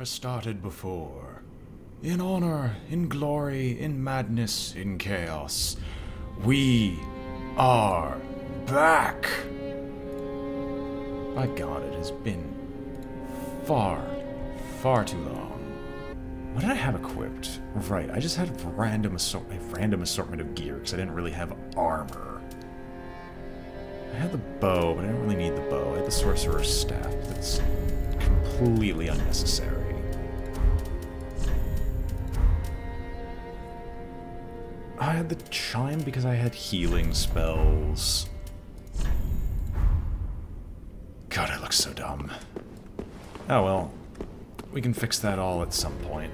started before. In honor, in glory, in madness, in chaos, we are back! By God, it has been far, far too long. What did I have equipped? Right, I just had a random assortment of gear, because I didn't really have armor. I had the bow, but I didn't really need the bow. I had the sorcerer's staff. That's completely unnecessary. I had the chime because I had healing spells. God, I look so dumb. Oh well, we can fix that all at some point.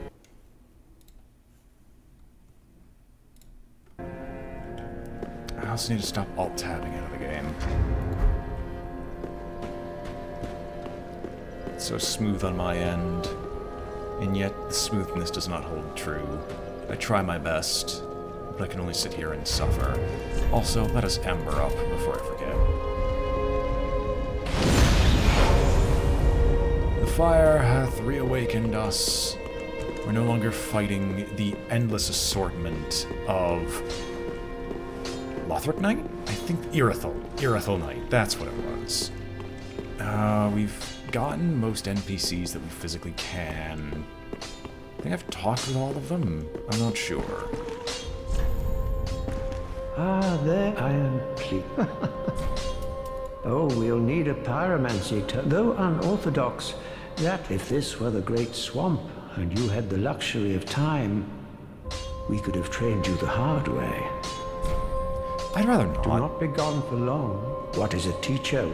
I also need to stop alt-tabbing out of the game. It's so smooth on my end, and yet the smoothness does not hold true. I try my best, but I can only sit here and suffer. Also, let us ember up before I forget. The fire hath reawakened us. We're no longer fighting the endless assortment of Lothric Knight? I think Irithel Knight, that's what it was. We've gotten most NPCs that we physically can. I think I've talked with all of them. I'm not sure. Ah, there I am, please. Oh, we'll need a pyromancy, though unorthodox. That if this were the great swamp, and you had the luxury of time, we could have trained you the hard way. I'd rather not. Do not be gone for long. What is a teacher?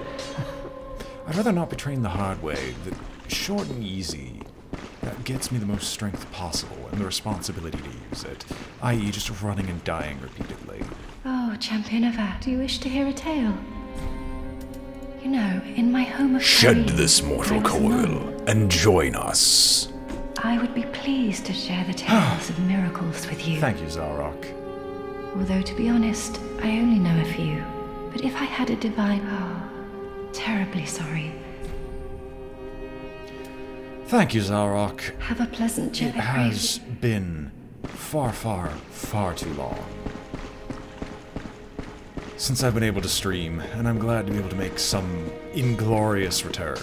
I'd rather not be trained the hard way. The short and easy. That gets me the most strength possible, and the responsibility to use it. I.e. just running and dying repeatedly. Oh, Champion of Art, do you wish to hear a tale? You know, in my home of Shed dreams, this mortal I was coil, alone. and join us. I would be pleased to share the tales of miracles with you. Thank you, Zarok. Although, to be honest, I only know a few. But if I had a divine... Oh, terribly sorry. Thank you, Zarok. Have a pleasant journey. It has been far, far, far too long since I've been able to stream, and I'm glad to be able to make some inglorious return.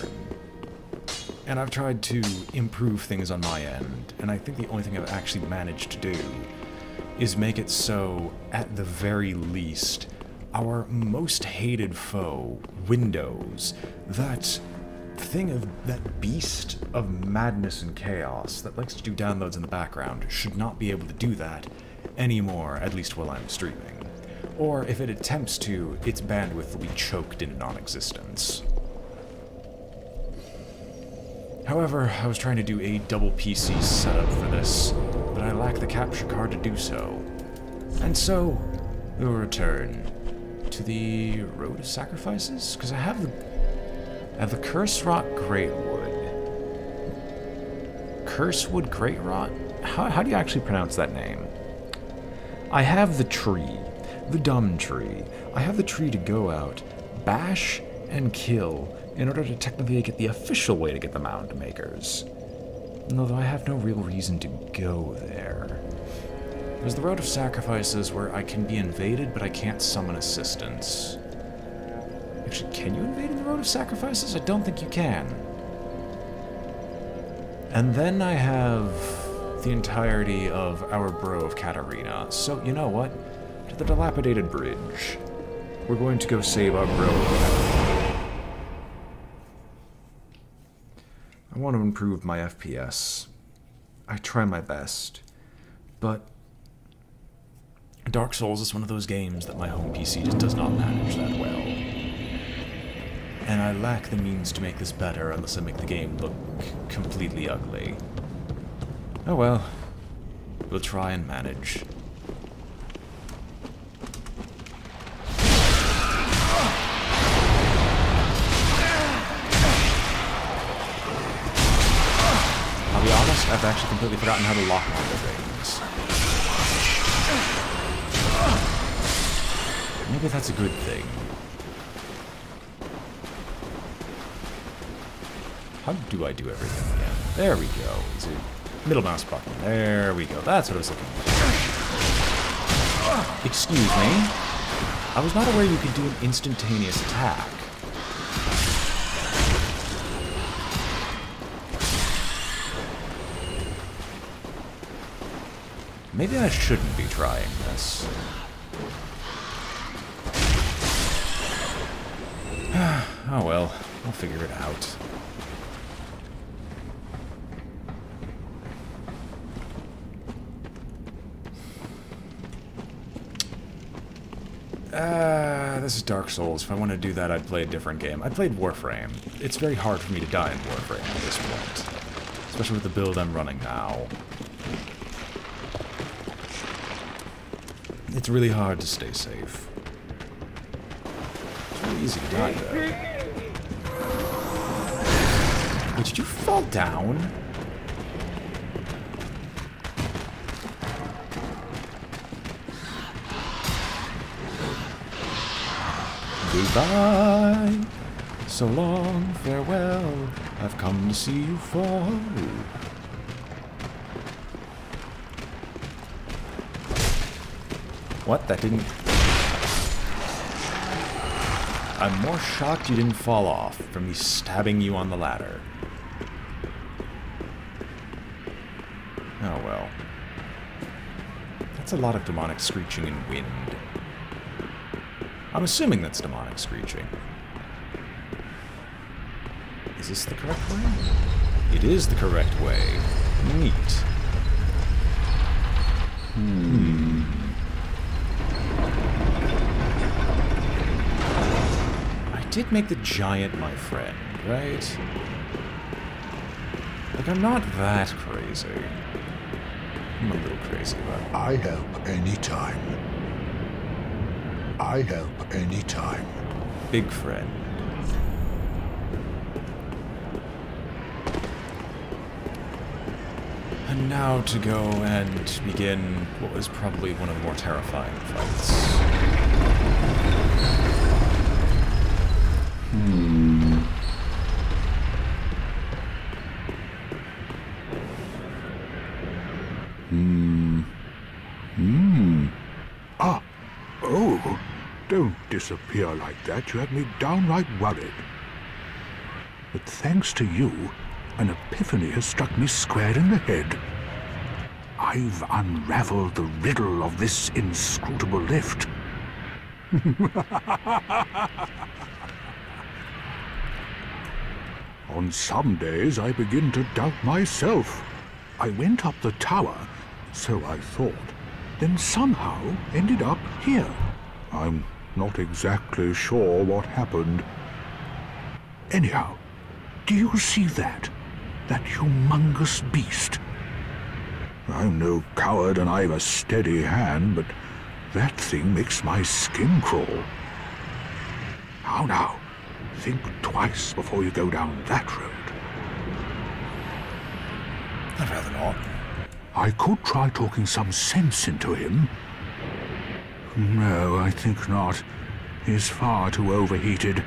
And I've tried to improve things on my end, and I think the only thing I've actually managed to do is make it so, at the very least, our most hated foe, Windows, that beast of madness and chaos that likes to do downloads in the background, should not be able to do that anymore, at least while I'm streaming. Or if it attempts to, its bandwidth will be choked into non-existence. However, I was trying to do a double PC setup for this, but I lack the capture card to do so. And so, we will return to the Road of Sacrifices? Because I have the Curse-Wrought Greatwood. Cursewood Great-Wrought? How do you actually pronounce that name? I have the tree. The dumb tree. I have the tree to go out, bash, and kill in order to technically get the official way to get the Mound Makers. And although I have no real reason to go there. There's the Road of Sacrifices where I can be invaded, but I can't summon assistance. Actually, can you invade in the Road of Sacrifices? I don't think you can. And then I have the entirety of our Bro of Katarina. So, you know what? To the dilapidated bridge. We're going to go save our Bro of Katarina. I want to improve my FPS. I try my best. But Dark Souls is one of those games that my home PC just does not manage that well. And I lack the means to make this better unless I make the game look completely ugly. Oh well. We'll try and manage. I'll be honest, I've actually completely forgotten how to lock onto things. Maybe that's a good thing. How do I do everything again? There we go. Is it middle mouse button? There we go. That's what I was looking for. Excuse me. I was not aware you could do an instantaneous attack. Maybe I shouldn't be trying this. Oh well, I'll figure it out. This is Dark Souls. If I wanted to do that, I'd play a different game. I played Warframe. It's very hard for me to die in Warframe at this point. Especially with the build I'm running now. It's really hard to stay safe. It's really easy to die, though. Wait, did you fall down? Goodbye, so long, farewell, I've come to see you fall. What? That didn't... I'm more shocked you didn't fall off from me stabbing you on the ladder. Oh well. That's a lot of demonic screeching and wind. I'm assuming that's demonic screeching. Is this the correct way? It is the correct way. Neat. I did make the giant my friend, right? Like, I'm not that crazy. I'm a little crazy, but... I help anytime. I help anytime. Big friend. And now to go and begin what was probably one of the more terrifying fights. Ah! Oh! Don't disappear like that. You had me downright worried. But thanks to you, an epiphany has struck me square in the head. I've unraveled the riddle of this inscrutable lift. On some days I begin to doubt myself. I went up the tower, so I thought, then somehow ended up here. I'm not exactly sure what happened. Anyhow, do you see that? That humongous beast? I'm no coward and I've a steady hand, but that thing makes my skin crawl. How now? Think twice before you go down that road. I'd rather not. I could try talking some sense into him. No, I think not. He's far too overheated.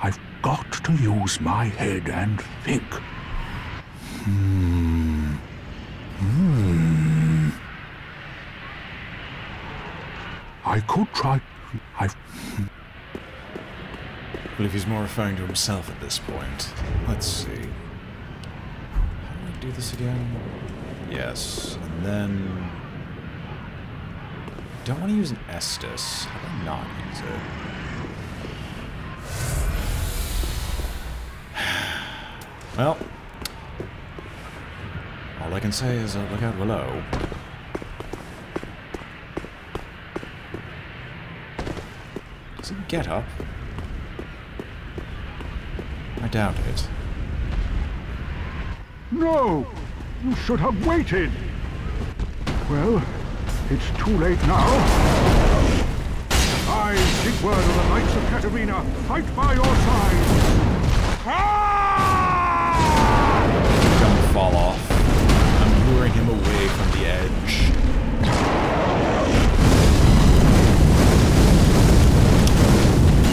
I've got to use my head and think. I could try... I believe he's more referring to himself at this point. Let's see. How do I do this again? Yes, and then... Don't want to use an Estus. How do I not use it? Well, all I can say is look out below. Does it get up? I doubt it. No! You should have waited! Well, it's too late now. I, Sigurd of the Knights of Katarina, fight by your side! Don't fall off. I'm luring him away from the edge.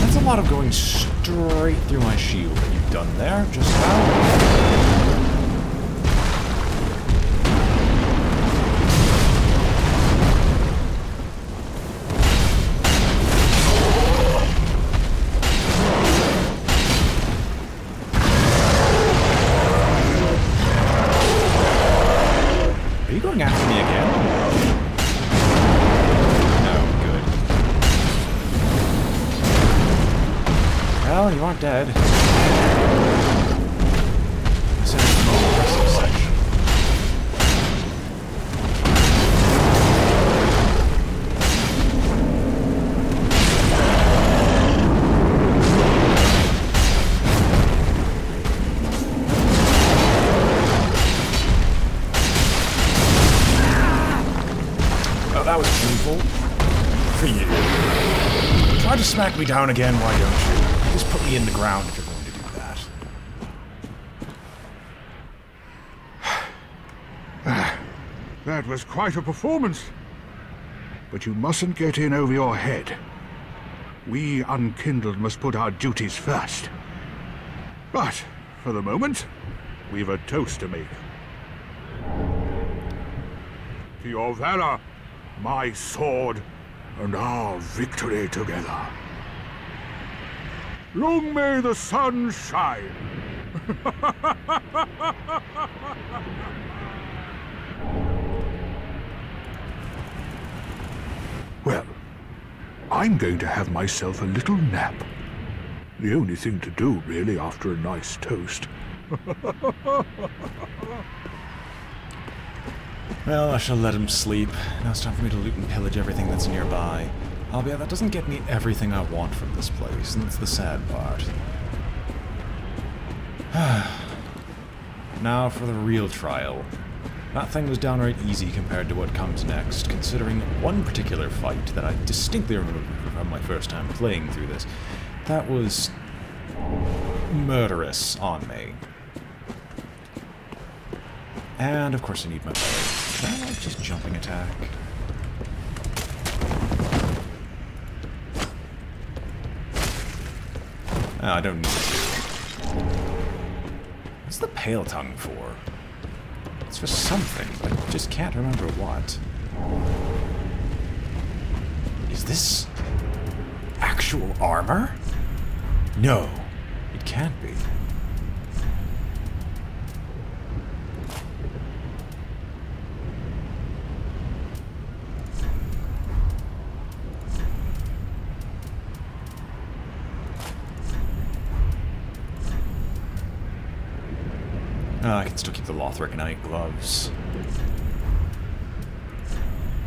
That's a lot of going straight through my shield that you've done there, just now. Well, you aren't dead. This is the most impressive section. Oh, that was painful. For you. Try to smack me down again, why don't you? Just put me in the ground if you're going to do that. That was quite a performance. But you mustn't get in over your head. We Unkindled must put our duties first. But, for the moment, we've a toast to make. To your valor, my sword, and our victory together. Long may the sun shine! Well, I'm going to have myself a little nap. The only thing to do, really, after a nice toast. Well, I shall let him sleep. Now it's time for me to loot and pillage everything that's nearby. Albeit that doesn't get me everything I want from this place, and that's the sad part. Now for the real trial. That thing was downright easy compared to what comes next, considering one particular fight that I distinctly remember from my first time playing through this. That was murderous on me. And of course I need my bow. Can I like just jumping attack? Oh, I don't need to. What's the pale tongue for? It's for something, but I just can't remember what. Is this actual armor? No, it can't be. I can still keep the Lothricanite gloves.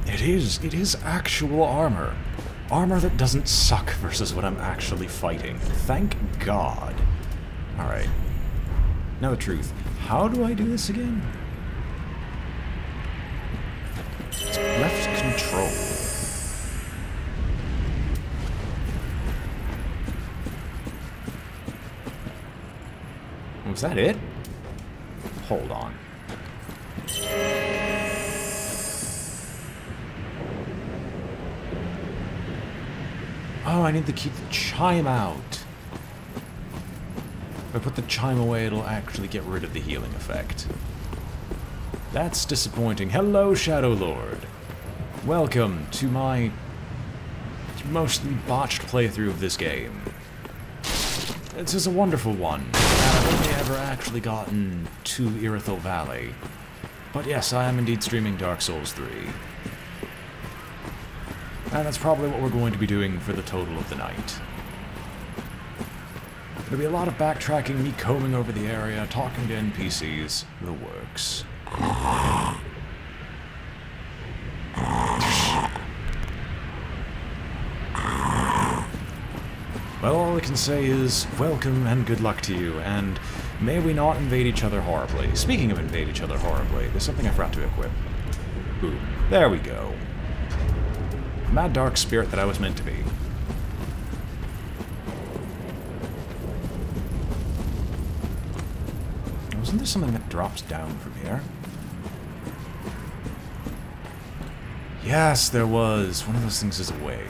It is actual armor. Armor that doesn't suck versus what I'm actually fighting. Thank God. Alright. Now the truth. How do I do this again? It's left control. Was that it? Hold on. Oh, I need to keep the chime out. If I put the chime away, it'll actually get rid of the healing effect. That's disappointing. Hello, Shadow Lord. Welcome to my mostly botched playthrough of this game. This is a wonderful one. I've only ever actually gotten to Irithyll Valley. But yes, I am indeed streaming Dark Souls 3. And that's probably what we're going to be doing for the total of the night. There'll be a lot of backtracking, me combing over the area, talking to NPCs, the works. Well, all I can say is, welcome and good luck to you, and may we not invade each other horribly. Speaking of invade each other horribly, there's something I forgot to equip. Boom. There we go. Mad dark spirit that I was meant to be. Wasn't there something that drops down from here? Yes, there was. One of those things is awake.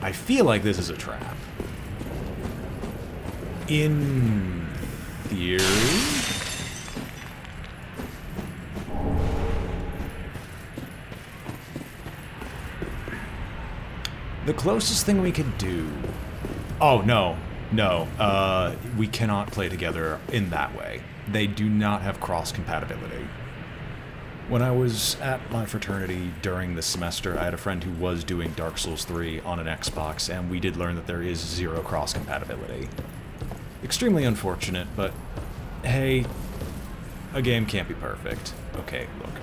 I feel like this is a trap. In theory? The closest thing we could do... Oh, no. No. We cannot play together in that way. They do not have cross-compatibility. When I was at my fraternity during the semester, I had a friend who was doing Dark Souls 3 on an Xbox, and we did learn that there is 0 cross-compatibility. Extremely unfortunate, but hey, a game can't be perfect. Okay, look.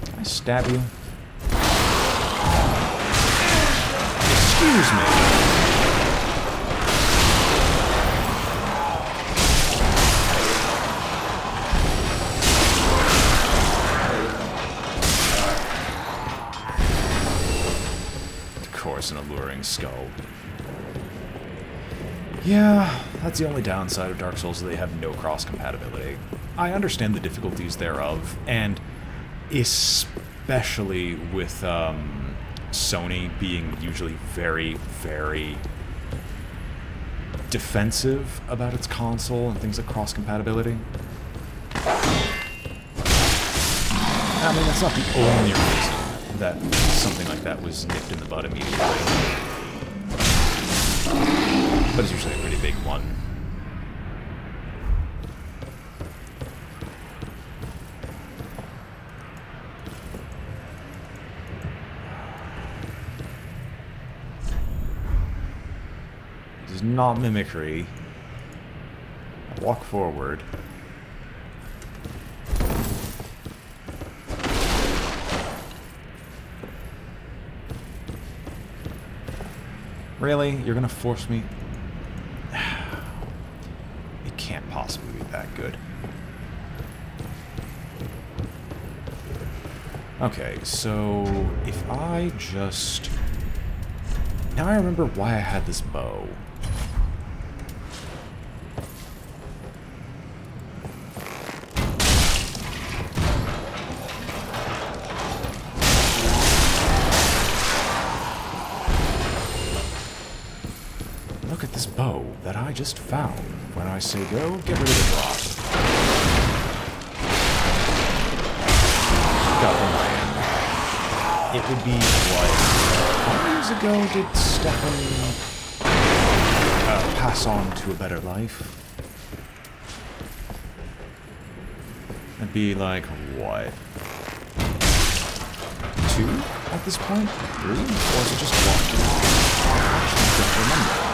Can I stab you? Excuse me. An alluring skull. Yeah, that's the only downside of Dark Souls, they have no cross-compatibility. I understand the difficulties thereof, and especially with Sony being usually very, very defensive about its console and things like cross-compatibility. I mean, that's not the only reason that something like that was nipped in the bud immediately. But it's usually a pretty big one. This is not mimicry. I walk forward. Really? You're gonna force me? It can't possibly be that good. Okay, so if I just... Now I remember why I had this bow. Look at this bow that I just found. When I say go, get rid of the drop. Got one land. It would be like... How many years ago did Stefan pass on to a better life? It'd be like, what? 2 at this point? 3? Or is it just 1? I actually don't remember.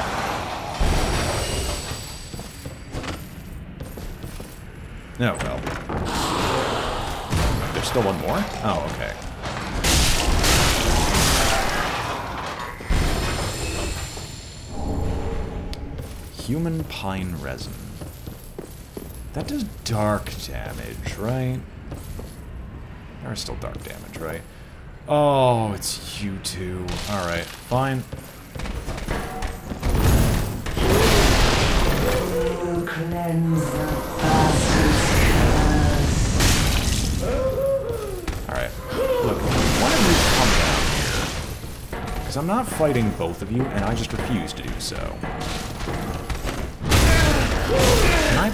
Oh, well. There's still one more? Oh, okay. Human pine resin. That does dark damage, right? There's still dark damage, right? Oh, it's you two. Alright, fine. Alright, look, one of you come down here. Because I'm not fighting both of you, and I just refuse to do so. Can I...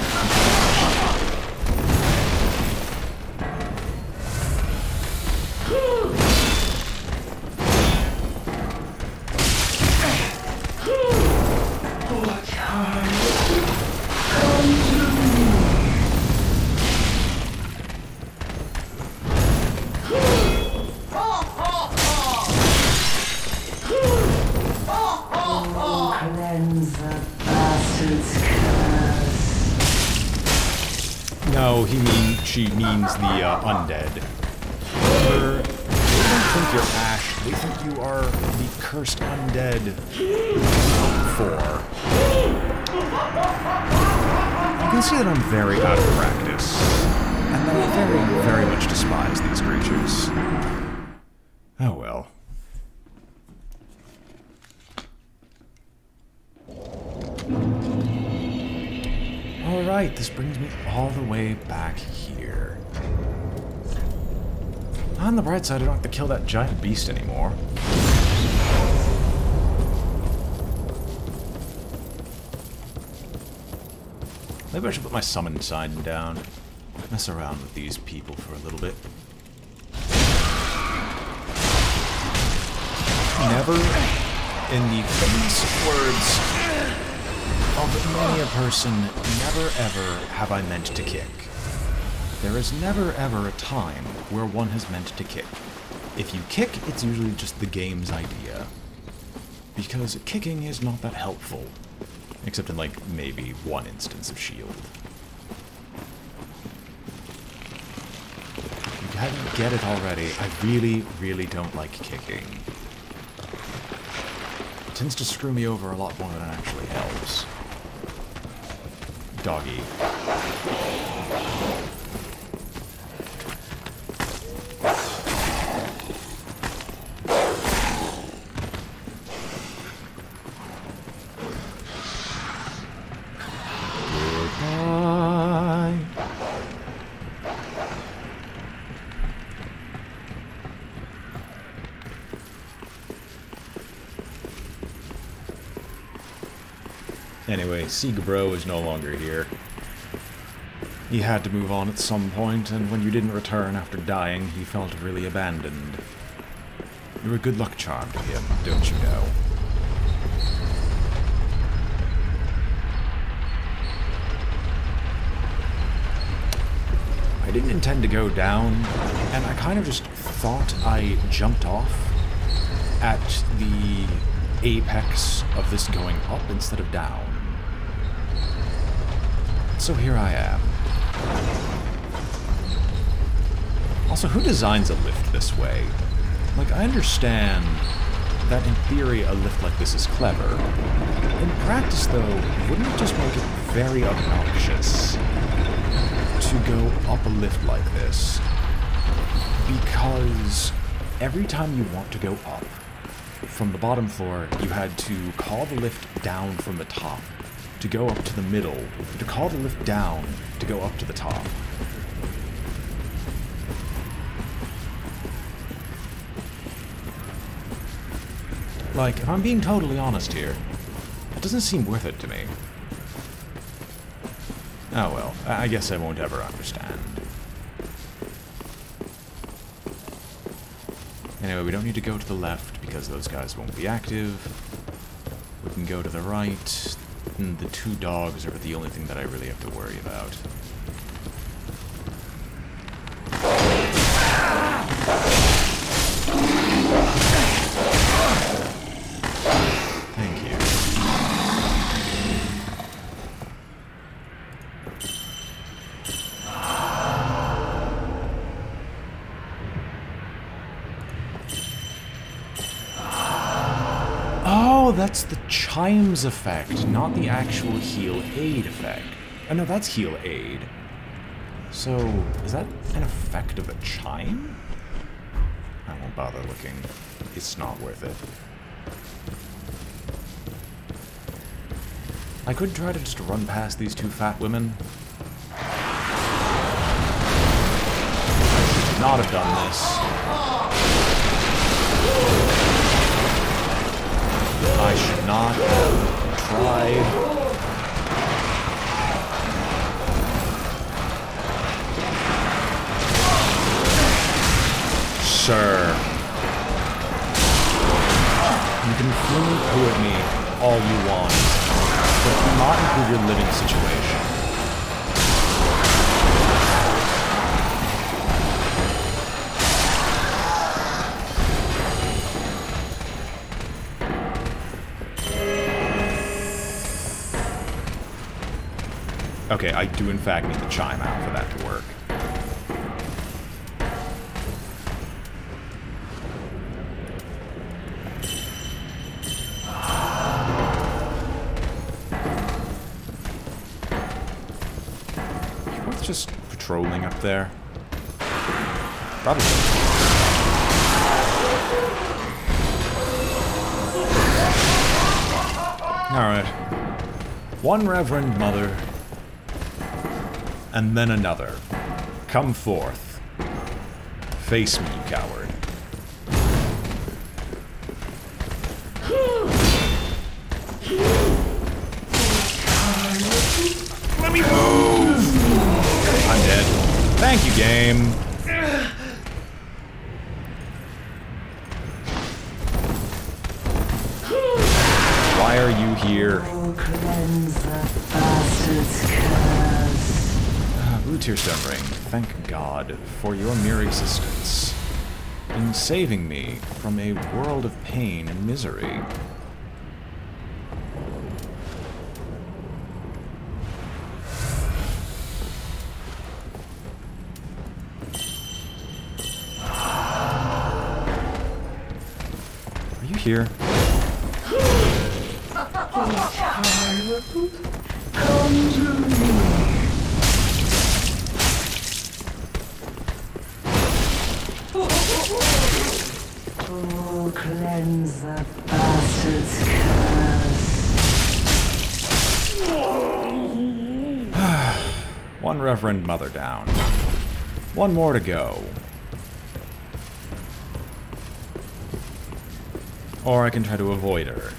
No, she means the undead. They don't think you're Ash, they think you are the cursed undead 4. You can see that I'm very out of practice, and that I very, very much despise these creatures. Oh well. Alright, this brings me all the way back here. On the bright side, I don't have to kill that giant beast anymore. Maybe I should put my summon sign down. Mess around with these people for a little bit. Never In the famous words of many a person, never ever have I meant to kick. There is never ever a time where one has meant to kick. If you kick, it's usually just the game's idea. Because kicking is not that helpful. Except in, like, maybe one instance of S.H.I.E.L.D. You hadn't get it already. I really, really don't like kicking. It tends to screw me over a lot more than it actually helps. Doggy. Goodbye. Anyway, Seagbro is no longer here. He had to move on at some point, and when you didn't return after dying, he felt really abandoned. You're a good luck charm to him, don't you know? I didn't intend to go down, and I kind of just thought I jumped off at the apex of this going up instead of down. So here I am. Also, who designs a lift this way? Like, I understand that in theory a lift like this is clever. In practice, though, wouldn't it just make it very obnoxious to go up a lift like this? Because every time you want to go up from the bottom floor, you had to call the lift down from the top to go up to the middle, to call the lift down to go up to the top. Like, if I'm being totally honest here, it doesn't seem worth it to me. Oh well, I guess I won't ever understand. Anyway, we don't need to go to the left because those guys won't be active. We can go to the right. And the two dogs are the only thing that I really have to worry about. Thank you. Oh, that's the chimes effect, not the actual heal aid effect. Oh no, that's heal aid. So, is that an effect of a chime? I won't bother looking. It's not worth it. I could try to just run past these two fat women. I should not have done this. I should not have tried. Sir. You can fling poo at me all you want, but it will not improve your living situation. Okay, I do in fact need the chime out for that to work. Is it worth just patrolling up there? Probably. Alright. One Reverend Mother, and then another. Come forth. Face me, you coward. Let me move! I'm dead. Thank you, game. here. Cleanse the bastard's curse. Blue Tearstone Ring, thank God for your mere existence in saving me from a world of pain and misery. Are you here? Come to me. Oh, cleanse the bastard's curse. One Reverend Mother down. One more to go. Or I can try to avoid her.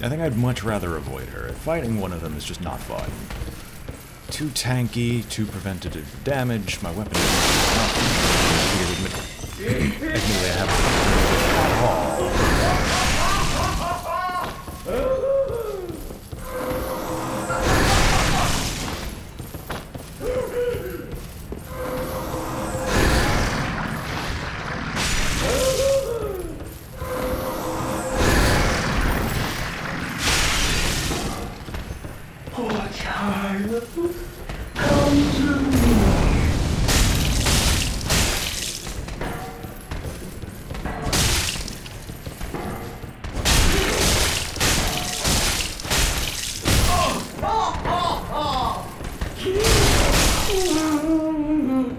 I think I'd much rather avoid her. Fighting one of them is just not fun. Too tanky, too preventative damage, my weapon is not admittedly I haven't at all.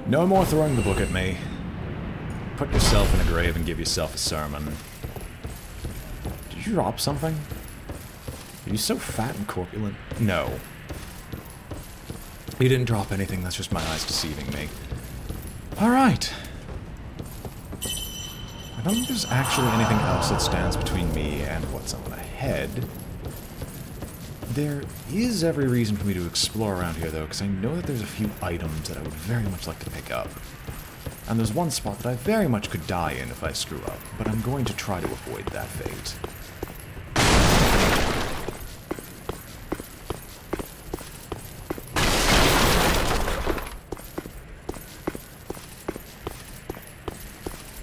No more throwing the book at me. Put yourself in a grave and give yourself a sermon. Did you drop something? Are you so fat and corpulent? No. You didn't drop anything, that's just my eyes deceiving me. Alright. I don't think there's actually anything else that stands between me and what's up ahead. There is every reason for me to explore around here, though, because I know that there's a few items that I would very much like to pick up. And there's one spot that I very much could die in if I screw up, but I'm going to try to avoid that fate.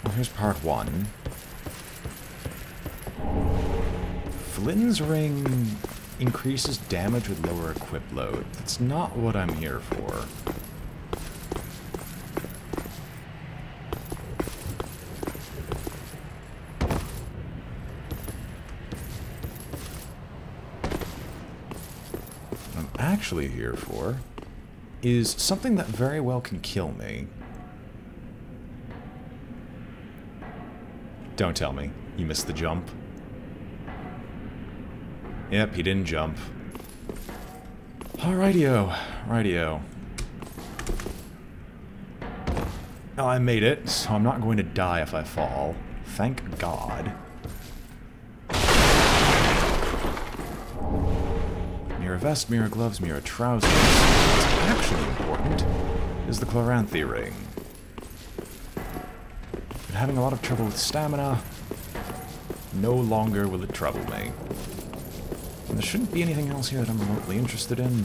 Well, here's part one. Flynn's ring increases damage with lower equip load. That's not what I'm here for. What I'm actually here for is something that very well can kill me. Don't tell me. You missed the jump. Yep, he didn't jump. Alrightio, rightio. Oh, I made it, so I'm not going to die if I fall. Thank God. Mirror vest, mirror gloves, mirror trousers. What's actually important is the Chloranthy ring. Been having a lot of trouble with stamina. No longer will it trouble me. And there shouldn't be anything else here that I'm remotely interested in.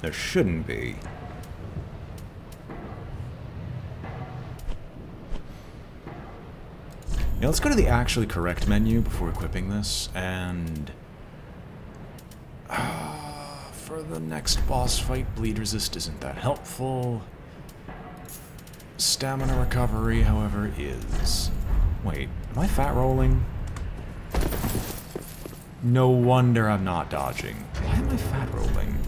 There shouldn't be. Now let's go to the actually correct menu before equipping this, and for the next boss fight, bleed resist isn't that helpful. Stamina recovery, however, is... Wait, am I fat rolling? No wonder I'm not dodging. Why am I fat rolling?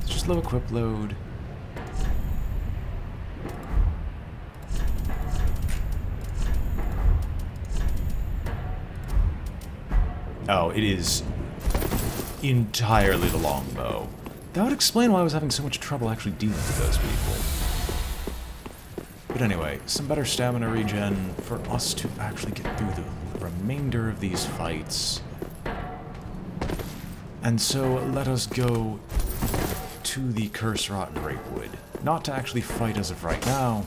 It's just low equip load. Oh, it is entirely the longbow. That would explain why I was having so much trouble actually dealing with those people. But anyway, some better stamina regen for us to actually get through the remainder of these fights. And so let us go to the curse-rotten Rapewood. Not to actually fight as of right now.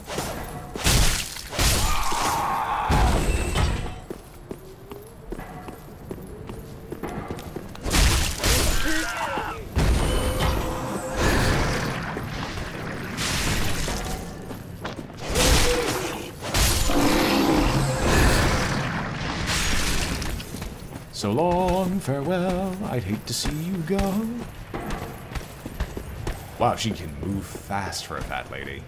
So long, farewell, I'd hate to see you go. Wow, she can move fast for a fat lady.